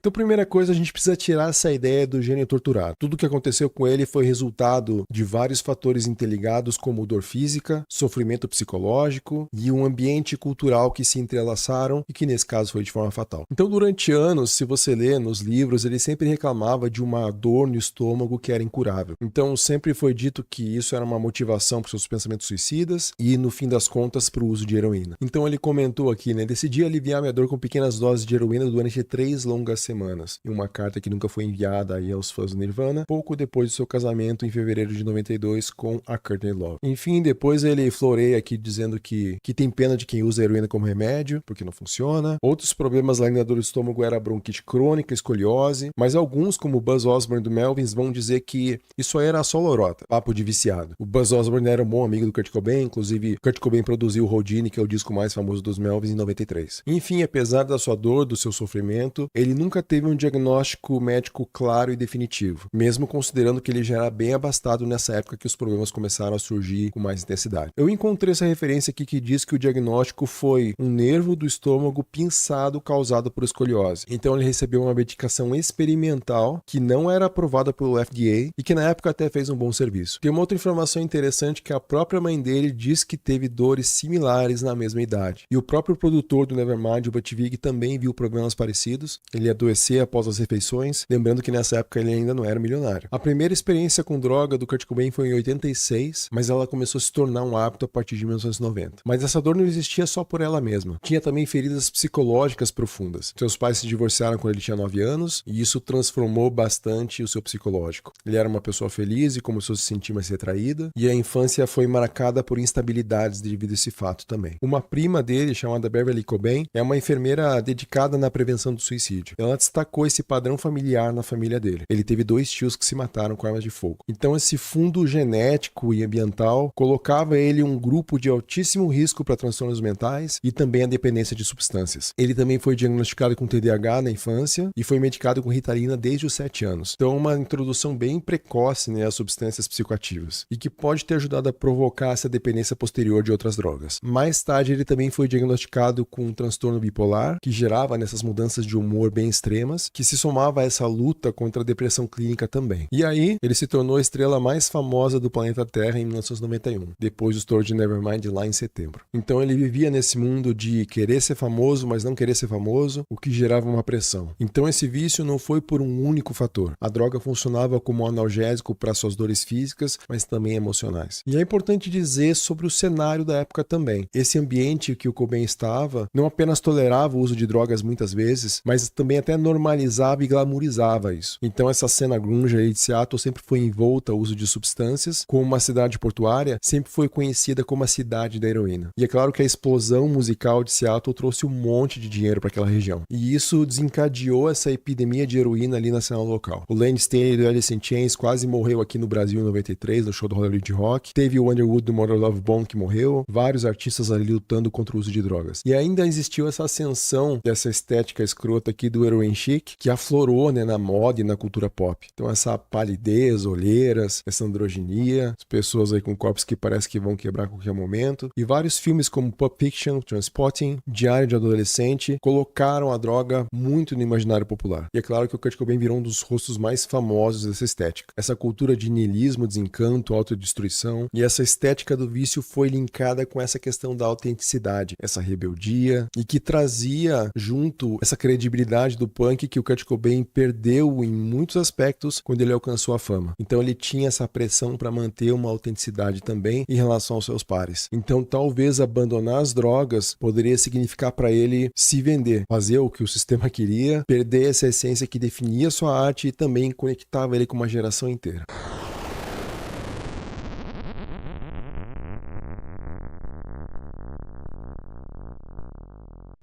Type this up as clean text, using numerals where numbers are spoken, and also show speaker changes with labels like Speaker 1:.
Speaker 1: Então, primeira coisa, a gente precisa tirar essa ideia do gênio torturado. Tudo o que aconteceu com ele foi resultado de vários fatores interligados, como dor física, sofrimento psicológico e um ambiente cultural que se entrelaçaram e que nesse caso foi de forma fatal. Então, durante anos, se você lê nos livros, ele sempre reclamava de uma dor no estômago que era incurável. Então, sempre foi dito que isso era uma motivação para os seus pensamentos suicidas e, no fim das contas, para o uso de heroína. Então, ele comentou aqui, né? Decidi aliviar minha dor com pequenas doses de heroína durante 3 longas semanas. Em uma carta que nunca foi enviada aí aos fãs do Nirvana, pouco depois do seu casamento em fevereiro de 92 com a Courtney Love. Enfim, depois ele floreia aqui dizendo que tem pena de quem usa a heroína como remédio, porque não funciona. Outros problemas lá na dor do estômago era bronquite crônica, escoliose, mas alguns, como o Buzz Osborne do Melvins, vão dizer que isso aí era só lorota, papo de viciado. O Buzz Osborne era um bom amigo do Kurt Cobain, inclusive Kurt Cobain produziu o Houdini, que é o disco mais famoso dos Melvins, em 93. Enfim, apesar da sua dor, do seu sofrimento, ele nunca teve um diagnóstico médico claro e definitivo, mesmo considerando que ele já era bem abastado nessa época que os problemas começaram a surgir com mais intensidade. Eu encontrei essa referência aqui que diz que o diagnóstico foi um nervo do estômago pinçado causado por escoliose. Então ele recebeu uma medicação experimental que não era aprovada pelo FDA e que na época até fez um bom serviço. Tem uma outra informação interessante que a própria mãe dele diz que teve dores similares na mesma idade. E o próprio produtor do Nevermind, o Butch Vig, também viu problemas parecidos. Ele adoecia após as refeições, lembrando que nessa época ele ainda não era milionário. A primeira experiência com droga do Kurt Cobain foi em 86, mas ela começou a se tornar um hábito a partir de 1990. Mas essa dor não existia só por ela mesma. Tinha também feridas psicológicas profundas. Seus pais se divorciaram quando ele tinha 9 anos e isso transformou bastante o seu psicológico. Ele era uma pessoa feliz e começou a se sentir mais retraída, e a infância foi marcada por instabilidades devido a esse fato também. Uma prima dele, chamada Beverly Cobain, é uma enfermeira dedicada na prevenção do suicídio. Ela destacou esse padrão familiar na família dele. Ele teve 2 tios que se mataram com armas de fogo. Então esse fundo genético e ambiental colocava ele em um grupo de altíssimo risco para transtornos mentais e também a dependência de substâncias. Ele também foi diagnosticado com TDAH na infância e foi medicado com Ritalina desde os 7 anos. Então uma introdução bem precoce, né, às substâncias psicoativas e que pode ter ajudado a provocar essa dependência posterior de outras drogas. Mais tarde ele também foi diagnosticado com um transtorno bipolar que gerava nessas mudanças de humor bem extremas, que se somava a essa luta contra a depressão clínica também. E aí ele se tornou a estrela mais famosa do planeta Terra em 1991, depois do estouro de Nevermind lá em setembro. Então ele vivia nesse mundo de querer ser famoso, mas não querer ser famoso, o que gerava uma pressão. Então esse vício não foi por um único fator. A droga funcionava como um analgésico para suas dores físicas, mas também emocionais. E é importante dizer sobre o cenário da época também. Esse ambiente que o Cobain estava não apenas tolerava o uso de drogas muitas vezes, mas também até normalizava e glamourizava isso. Então essa cena grunge aí de Seattle sempre foi envolta ao uso de substâncias, como uma cidade portuária sempre foi conhecida como a cidade da heroína. E é claro que a explosão musical de Seattle trouxe um monte de dinheiro para aquela região. E isso desencadeou essa epidemia de heroína ali na cena local. O Lane Staley do Alice in Chains quase morreu aqui no Brasil em 93, no show do Hollywood Rock. Teve o Underwood do Mother Love Bone que morreu. Vários artistas ali lutando contra o uso de drogas. E ainda existiu essa ascensão dessa estética escrota aqui do heroin chic, que aflorou, né, na moda e na cultura pop. Então essa palidez, olheiras, essa androginia, as pessoas aí com corpos que parece que vão quebrar a qualquer momento. E vários filmes como Pulp Fiction, Trainspotting, Diário de Adolescente, colocaram a droga muito no imaginário popular. E é claro que o Kurt Cobain virou um dos rostos mais famosos dessa estética. Essa cultura de niilismo, desencanto, autodestruição, e essa estética do vício foi linkada com essa questão da autenticidade, essa rebeldia, e que trazia junto essa credibilidade do punk que o Kurt Cobain perdeu em muitos aspectos quando ele alcançou a fama. Então ele tinha essa pressão para manter uma autenticidade também em relação aos seus pares. Então talvez abandonar as drogas poderia significar para ele se vender, fazer o que o sistema queria, perder essa essência que definia sua arte e também conectava ele com uma geração inteira.